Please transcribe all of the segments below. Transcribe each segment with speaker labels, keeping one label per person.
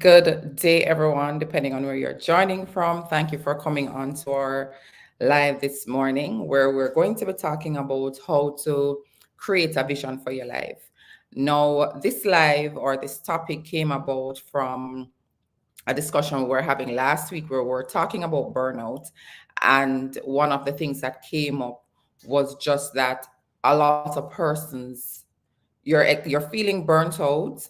Speaker 1: Good day, everyone, depending on where you're joining from. Thank you for coming on to our live this morning, where we're going to be talking about how to create a vision for your life. Now, this live or this topic came about from a discussion we were having last week where we were talking about burnout. And one of the things that came up was just that a lot of persons you're feeling burnt out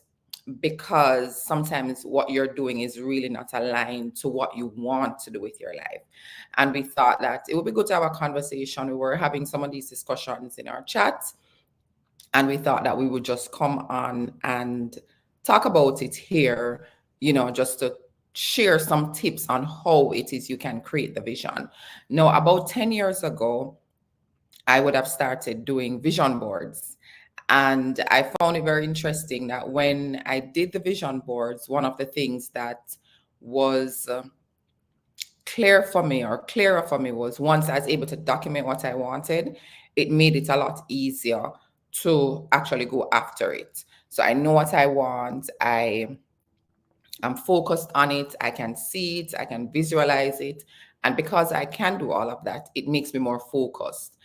Speaker 1: because sometimes what you're doing is really not aligned to what you want to do with your life. And we thought that it would be good to have a conversation. We were having some of these discussions in our chat, and we thought that we would just come on and talk about it here, just to share some tips on how it is you can create the vision. Now, about 10 years ago, I would have started doing vision boards. And I found it very interesting that when I did the vision boards, one of the things that was clearer for me was once I was able to document what I wanted, it made it a lot easier to actually go after it. So I know what I want. I'm focused on it. I can see it. I can visualize it. And because I can do all of that, it makes me more focused.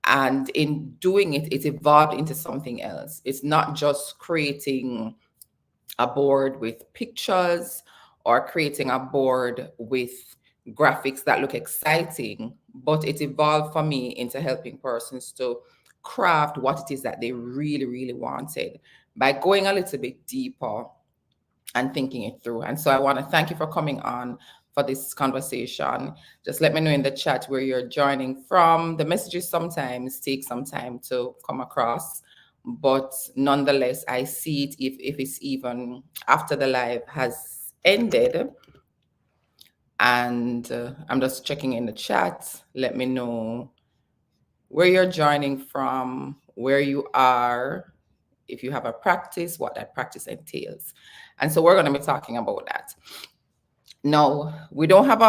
Speaker 1: And in doing it, it evolved into something else. It's not just creating a board with pictures or creating a board with graphics that look exciting, but it evolved for me into helping persons to craft what it is that they really, really wanted by going a little bit deeper and thinking it through. And so I want to thank you for coming on for this conversation. Just let me know in the chat where you're joining from. The messages sometimes take some time to come across, but nonetheless, I see it if it's even after the live has ended. And I'm just checking in the chat. Let me know where you're joining from, where you are, if you have a practice, what that practice entails. And so we're going to be talking about that. No, we don't have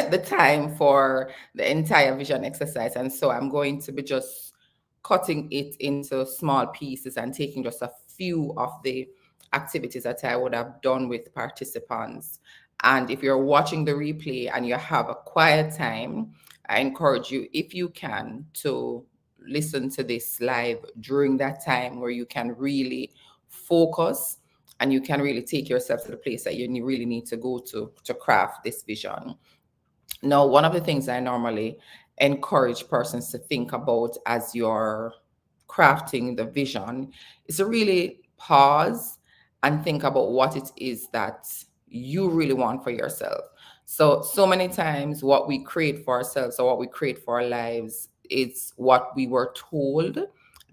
Speaker 1: the time for the entire vision exercise. And so I'm going to be just cutting it into small pieces and taking just a few of the activities that I would have done with participants. And if you're watching the replay and you have a quiet time, I encourage you, if you can, to listen to this live during that time where you can really focus and you can really take yourself to the place that you really need to go to craft this vision. Now, one of the things I normally encourage persons to think about as you're crafting the vision is to really pause and think about what it is that you really want for yourself. So many times what we create for ourselves or what we create for our lives is what we were told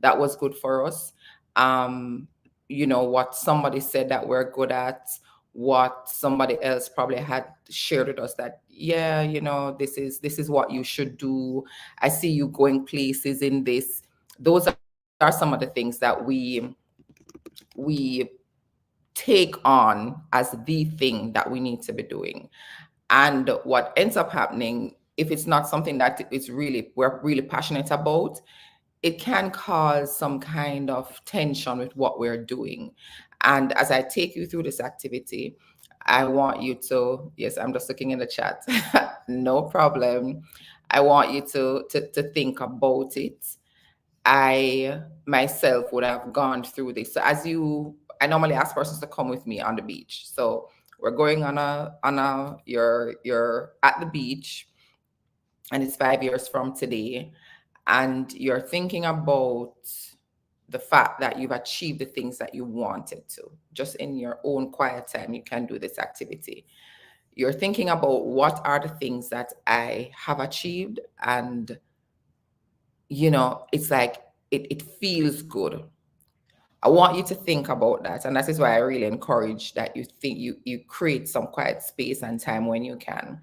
Speaker 1: that was good for us. Um, what somebody said that we're good at, what somebody else probably had shared with us that, yeah, this is what you should do. I see you going places in this. Those are some of the things that we take on as the thing that we need to be doing. And what ends up happening, if it's not something that we're really passionate about, it can cause some kind of tension with what we're doing. And as I take you through this activity, I want you to, yes, I'm just looking in the chat. No problem. I want you to think about it. I myself would have gone through this. So I normally ask persons to come with me on the beach. So we're going you're at the beach, and it's 5 years from today, and you're thinking about the fact that you've achieved the things that you wanted to. Just in your own quiet time, you can do this activity. You're thinking about what are the things that I have achieved, and it's like it feels good. I want you to think about that. And that is why I really encourage that you create some quiet space and time when you can.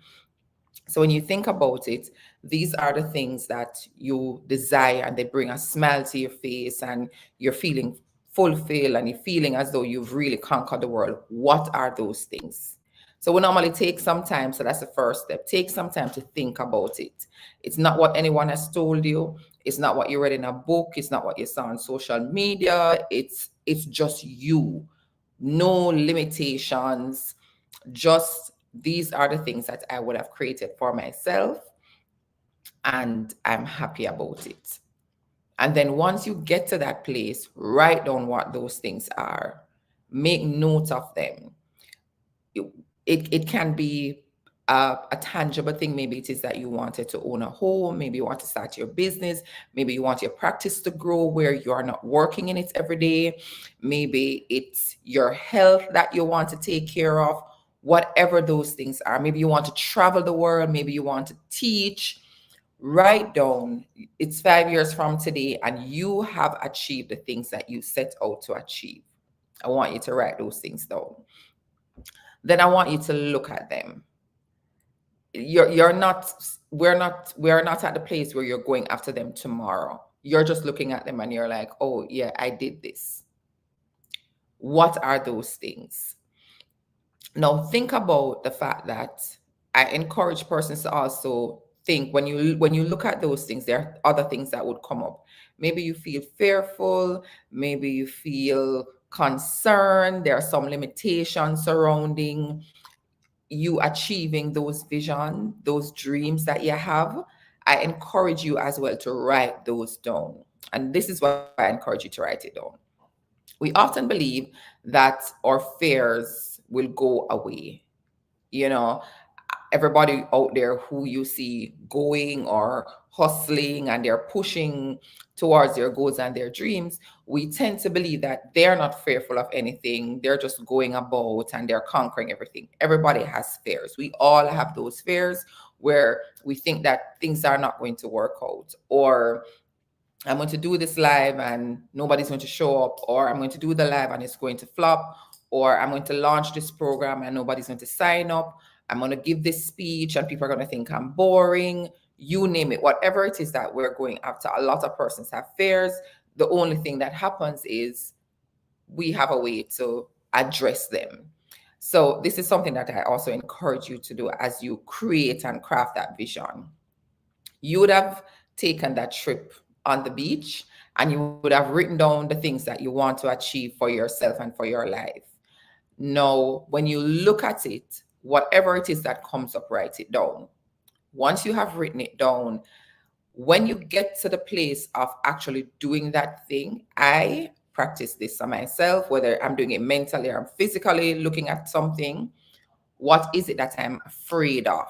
Speaker 1: So when you think about it, these are the things that you desire, and they bring a smile to your face, and you're feeling fulfilled, and you're feeling as though you've really conquered the world. What are those things? So we normally take some time. So that's the first step. Take some time to think about it. It's not what anyone has told you. It's not what you read in a book. It's not what you saw on social media. It's just you no limitations. Just these are the things that I would have created for myself, and I'm happy about it. And then once you get to that place, write down what those things are, make note of them. It can be a tangible thing. Maybe it is that you wanted to own a home, maybe you want to start your business, maybe you want your practice to grow where you are not working in it every day, maybe it's your health that you want to take care of. Whatever those things are, maybe you want to travel the world, maybe you want to teach. Write down, it's 5 years from today and you have achieved the things that you set out to achieve. I want you to write those things down. Then I want you to look at them. You're not, we're not at the place where you're going after them tomorrow. You're just looking at them and you're like, oh yeah, I did this. What are those things? Now think about the fact that I encourage persons to also think, when you look at those things, there are other things that would come up. Maybe you feel fearful, maybe you feel concerned, there are some limitations surrounding you achieving those vision, those dreams that you have. I encourage you as well to write those down. And this is why I encourage you to write it down. We often believe that our fears will go away. You know, everybody out there who you see going or hustling and they're pushing towards their goals and their dreams, we tend to believe that they're not fearful of anything. They're just going about and they're conquering everything. Everybody has fears. We all have those fears where we think that things are not going to work out, or I'm going to do this live and nobody's going to show up, or I'm going to do the live and it's going to flop, or I'm going to launch this program and nobody's going to sign up. I'm going to give this speech and people are going to think I'm boring. You name it, whatever it is that we're going after. A lot of persons have fears. The only thing that happens is we have a way to address them. So this is something that I also encourage you to do as you create and craft that vision. You would have taken that trip on the beach and you would have written down the things that you want to achieve for yourself and for your life. Now, when you look at it, whatever it is that comes up, write it down. Once you have written it down, when you get to the place of actually doing that thing, I practice this on myself, whether I'm doing it mentally or I'm physically looking at something. What is it that I'm afraid of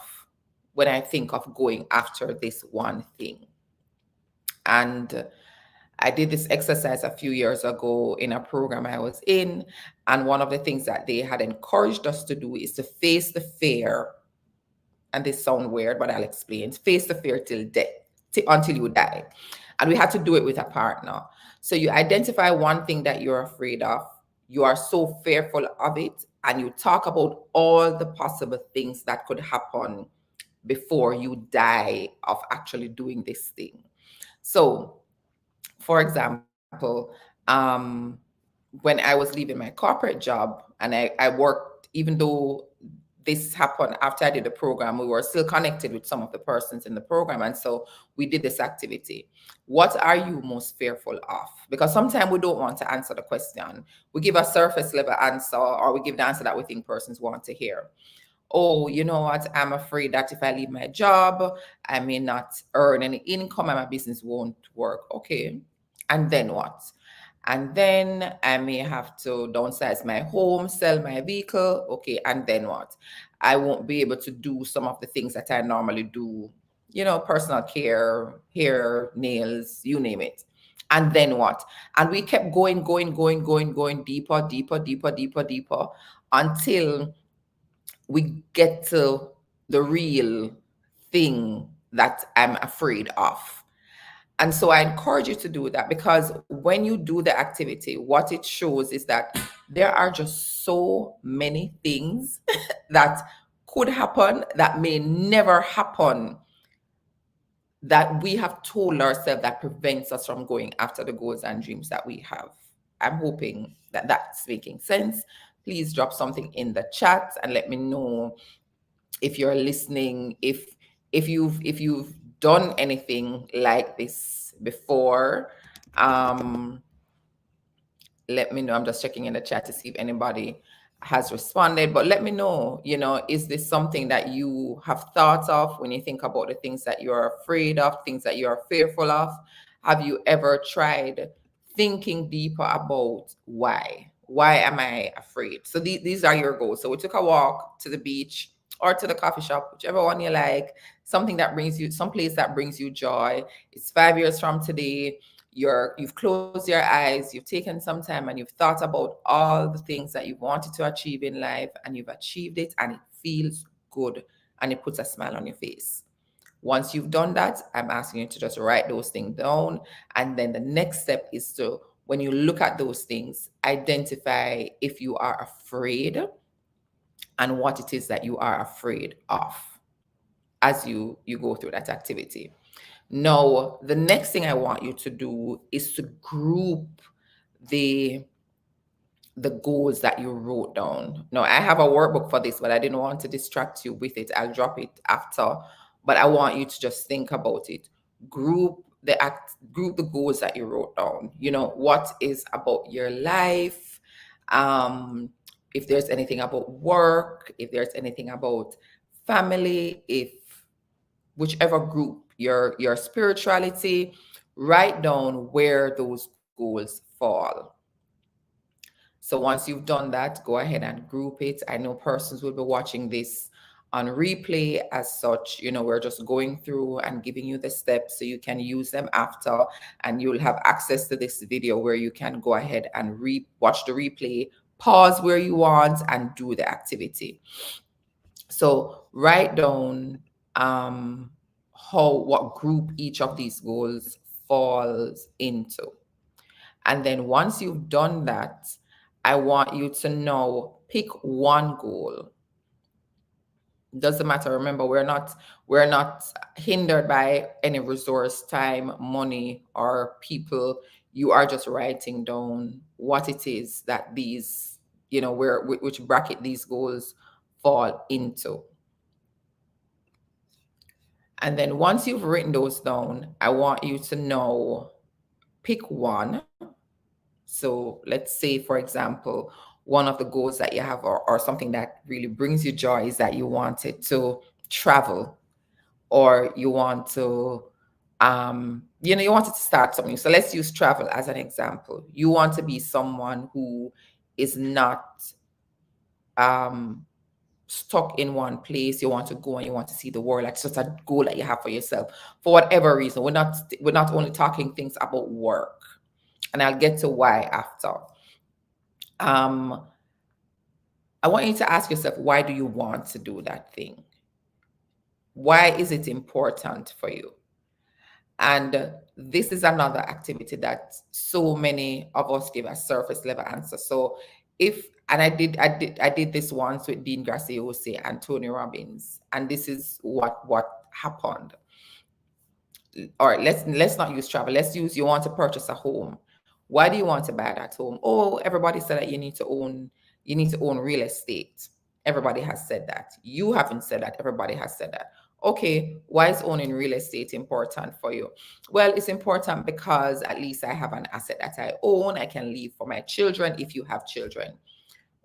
Speaker 1: when I think of going after this one thing? And I did this exercise a few years ago in a program I was in. And one of the things that they had encouraged us to do is to face the fear. And this sounds weird, but I'll explain. Face the fear till death, until you die. And we had to do it with a partner. So you identify one thing that you're afraid of. You are so fearful of it. And you talk about all the possible things that could happen before you die of actually doing this thing. So, for example, when I was leaving my corporate job and I worked, even though this happened after I did the program, we were still connected with some of the persons in the program. And so we did this activity. What are you most fearful of? Because sometimes we don't want to answer the question. We give a surface level answer, or we give the answer that we think persons want to hear. Oh, you know what? I'm afraid that if I leave my job, I may not earn any income and my business won't work. Okay. And then what? And then I may have to downsize my home, sell my vehicle. Okay. And then what? I won't be able to do some of the things that I normally do, personal care, hair, nails, you name it. And then what? And we kept going deeper, deeper, deeper, deeper, deeper until we get to the real thing that I'm afraid of. And so I encourage you to do that, because when you do the activity, what it shows is that there are just so many things that could happen that may never happen, that we have told ourselves that prevents us from going after the goals and dreams that we have. I'm hoping that that's making sense. Please drop something in the chat and let me know if you're listening, if you've done anything like this before. let me know. I'm just checking in the chat to see if anybody has responded. But let me know, is this something that you have thought of when you think about the things that you're afraid of, things that you're fearful of? Have you ever tried thinking deeper about why? Why am I afraid? So these are your goals. So we took a walk to the beach or to the coffee shop, whichever one you like, something that brings you, some place that brings you joy. It's 5 years from today. You've closed your eyes, you've taken some time, and you've thought about all the things that you wanted to achieve in life, and you've achieved it, and it feels good, and it puts a smile on your face. Once you've done that, I'm asking you to just write those things down. And then the next step is to, when you look at those things, identify if you are afraid and what it is that you are afraid of as you go through that activity. Now, the next thing I want you to do is to group the the goals that you wrote down. Now, I have a workbook for this, but I didn't want to distract you with it. I'll drop it after, but I want you to just think about it. Group the goals that you wrote down. What is about your life? Um, if there's anything about work, if there's anything about family, if whichever group, your spirituality, write down where those goals fall. So once you've done that, go ahead and group it. I know persons will be watching this on replay. As such, we're just going through and giving you the steps so you can use them after, and you'll have access to this video where you can go ahead and watch the replay, pause where you want, and do the activity. So write down what group each of these goals falls into. And then once you've done that, I want you to now pick one goal. Doesn't matter. Remember, we're not hindered by any resource, time, money, or people. You are just writing down what it is that these, which bracket these goals fall into. And then once you've written those down, I want you to now pick one. So let's say, for example, one of the goals that you have, or something that really brings you joy, is that you wanted to travel, or you want to, you wanted to start something. So let's use travel as an example. You want to be someone who is not stuck in one place. You want to go and you want to see the world. Like, it's just a goal that you have for yourself for whatever reason. We're not only talking things about work, and I'll get to why after. I want you to ask yourself, why do you want to do that thing? Why is it important for you? And this is another activity that so many of us give a surface level answer. So I did this once with Dean Graciosi and Tony Robbins, and this is what happened. All right, let's not use travel. Let's use, you want to purchase a home. Why do you want to buy that home? Oh, everybody said that you need to own real estate. Everybody has said that. You haven't said that. Everybody has said that. Okay, why is owning real estate important for you? Well, it's important because at least I have an asset that I own. I can leave for my children if you have children.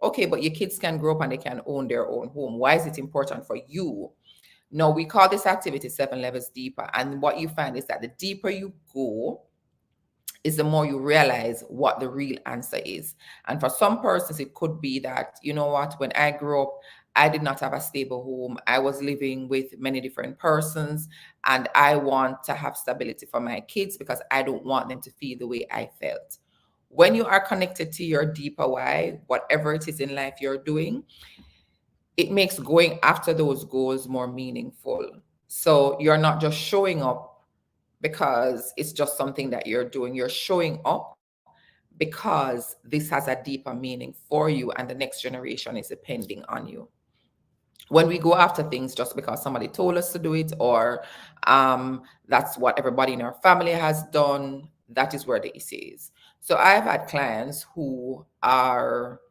Speaker 1: Okay, but your kids can grow up and they can own their own home. Why is it important for you? No, we call this activity 7 levels deeper. And what you find is that the deeper you go, is the more you realize what the real answer is. And for some persons, it could be that, you know what, when I grew up, I did not have a stable home. I was living with many different persons, and I want to have stability for my kids because I don't want them to feel the way I felt. When you are connected to your deeper why, whatever it is in life you're doing, it makes going after those goals more meaningful. So you're not just showing up because it's just something that you're doing. You're showing up because this has a deeper meaning for you, and the next generation is depending on you. When we go after things just because somebody told us to do it, or that's what everybody in our family has done, that is where the issue is. So I've had clients who are,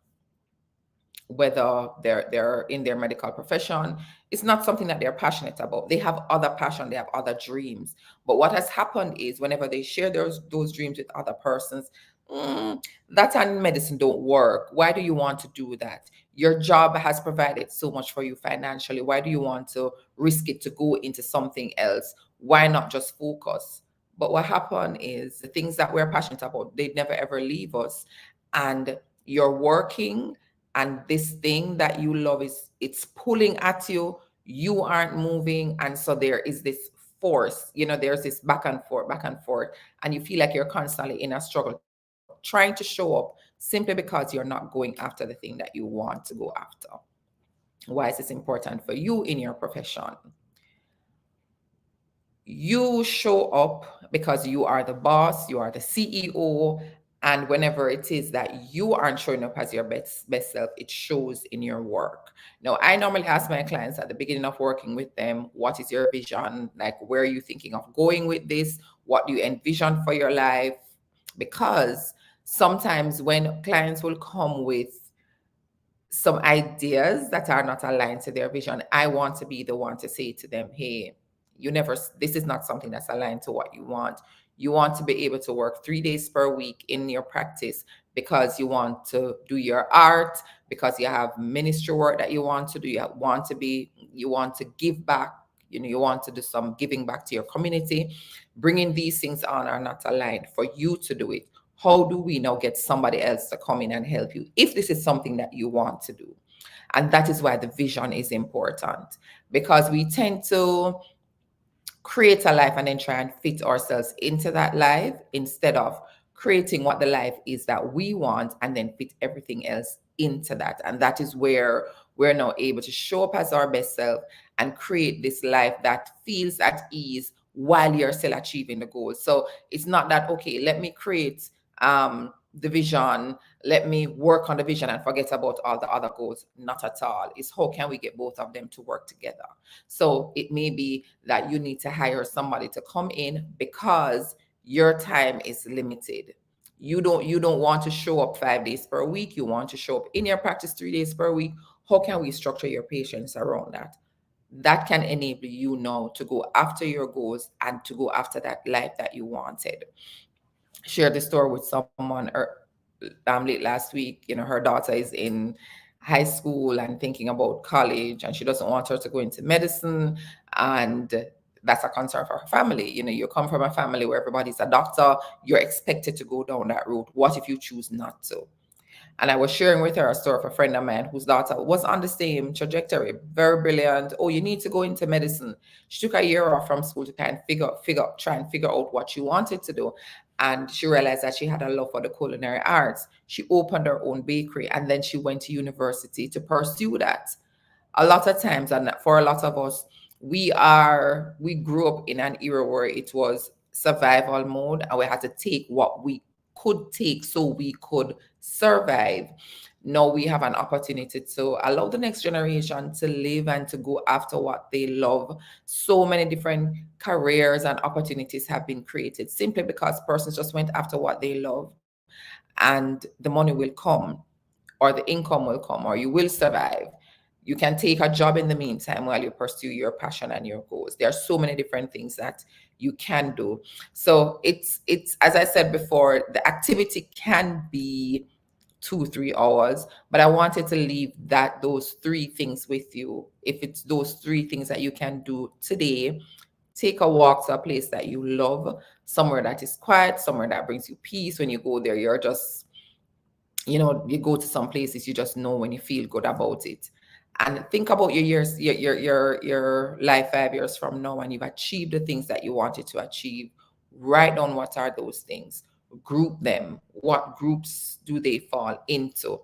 Speaker 1: whether they're in their medical profession, it's not something that they're passionate about. They have other passion, they have other dreams. But what has happened is, whenever they share those dreams with other persons, mm, that and medicine don't work. Why do you want to do that? Your job has provided so much for you financially. Why do you want to risk it to go into something else? Why not just focus? But what happened is the things that we're passionate about, they never ever leave us. And you're working, and this thing that you love is it's pulling at you. You aren't moving. And so there is this force, there's this back and forth, and you feel like you're constantly in a struggle trying to show up simply because you're not going after the thing that you want to go after. Why is this important for you in your profession? You show up because you are the boss, you are the CEO, and whenever it is that you aren't showing up as your best self, it shows in your work. Now, I normally ask my clients at the beginning of working with them, what is your vision? Like, where are you thinking of going with this? What do you envision for your life? Because sometimes when clients will come with some ideas that are not aligned to their vision, I want to be the one to say to them, hey, this is not something that's aligned to what you want. You want to be able to work 3 days per week in your practice because you want to do your art, because you have ministry work that you want to do. You want to give back, you want to do some giving back to your community. Bringing these things on are not aligned for you to do it. How do we now get somebody else to come in and help you if this is something that you want to do? And that is why the vision is important, because we tend to create a life and then try and fit ourselves into that life instead of creating what the life is that we want and then fit everything else into that. And that is where we're now able to show up as our best self and create this life that feels at ease while you're still achieving the goals. So it's not that, okay, let me create the vision, let me work on the vision and forget about all the other goals. Not at all. It's how can we get both of them to work together? So it may be that you need to hire somebody to come in because your time is limited. You don't want to show up 5 days per week. You want to show up in your practice 3 days per week. How can we structure your patients around that? That can enable you now to go after your goals and to go after that life that you wanted. Shared the story with someone late last week. Her daughter is in high school and thinking about college, and she doesn't want her to go into medicine. And that's a concern for her family. You come from a family where everybody's a doctor, you're expected to go down that route. What if you choose not to? And I was sharing with her a story of a friend of mine whose daughter was on the same trajectory, very brilliant. Oh, you need to go into medicine. She took a year off from school to kind of try and figure out what she wanted to do. And she realized that she had a love for the culinary arts. She opened her own bakery, and then she went to university to pursue that. A lot of times, and for a lot of us, we grew up in an era where it was survival mode, and we had to take what we could take so we could survive. Now we have an opportunity to allow the next generation to live and to go after what they love. So many different careers and opportunities have been created simply because persons just went after what they love, and the money will come, or the income will come, or you will survive. You can take a job in the meantime while you pursue your passion and your goals. There are so many different things that you can do. So it's as I said before, the activity can be 2 3 hours, but I wanted to leave those three things with you. If it's those three things that you can do today, take a walk to a place that you love, somewhere that is quiet, somewhere that brings you peace. When you go there, you're just, you go to some places, you just know when you feel good about it. And think about your years, your life 5 years from now, and you've achieved the things that you wanted to achieve. Write down what are those things, group them. What groups do they fall into?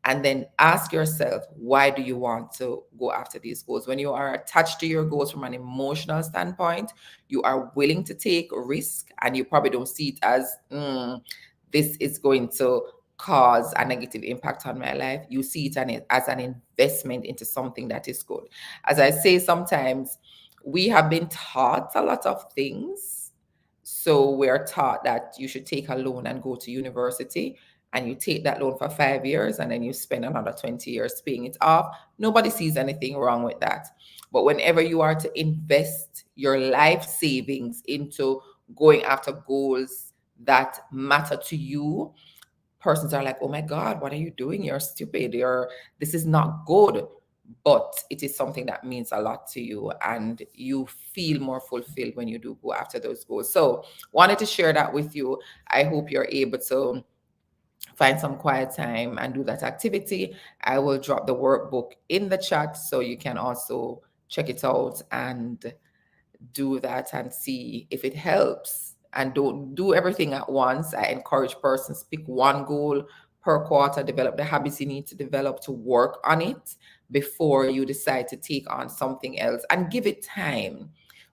Speaker 1: And then ask yourself, why do you want to go after these goals? When you are attached to your goals from an emotional standpoint, you are willing to take risk, and you probably don't see it as this is going to cause a negative impact on my life. You see it as an investment into something that is good. As I say, sometimes we have been taught a lot of things. So we're taught that you should take a loan and go to university, and you take that loan for 5 years, and then you spend another 20 years paying it off. Nobody sees anything wrong with that. But whenever you are to invest your life savings into going after goals that matter to you, persons are like, oh my God, what are you doing? You're stupid. This is not good. But it is something that means a lot to you, and you feel more fulfilled when you do go after those goals. So wanted to share that with you. I hope you're able to find some quiet time and do that activity. I will drop the workbook in the chat so you can also check it out and do that and see if it helps. And don't do everything at once. I encourage persons pick one goal per quarter, develop the habits you need to develop to work on it before you decide to take on something else, and give it time.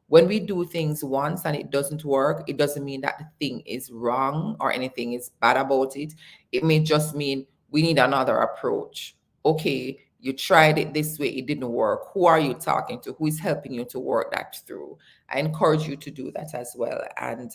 Speaker 1: When we do things once and it doesn't work, it doesn't mean that the thing is wrong or anything is bad about it. It may just mean we need another approach. Okay, you tried it this way, it didn't work. Who are you talking to? Who is helping you to work that through? I encourage you to do that as well. And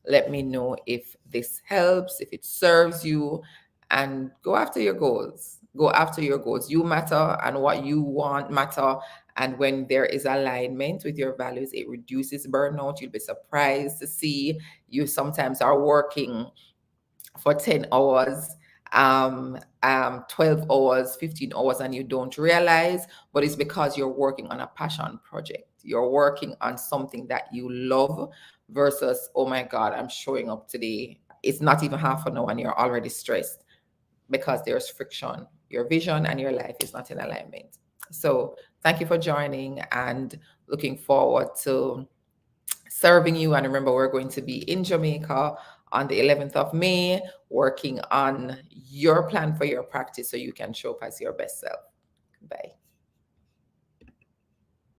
Speaker 1: let me know if this helps, if it serves you, and go after your goals. Go after your goals. You matter, and what you want matter. And when there is alignment with your values, it reduces burnout. You'll be surprised to see you sometimes are working for 10 hours, 12 hours, 15 hours, and you don't realize, but it's because you're working on a passion project. You're working on something that you love versus, oh my God, I'm showing up today. It's not even half an hour and you're already stressed because there's friction. Your vision and your life is not in alignment. So thank you for joining, and looking forward to serving you. And remember, we're going to be in Jamaica on the 11th of May, working on your plan for your practice so you can show up as your best self. Bye.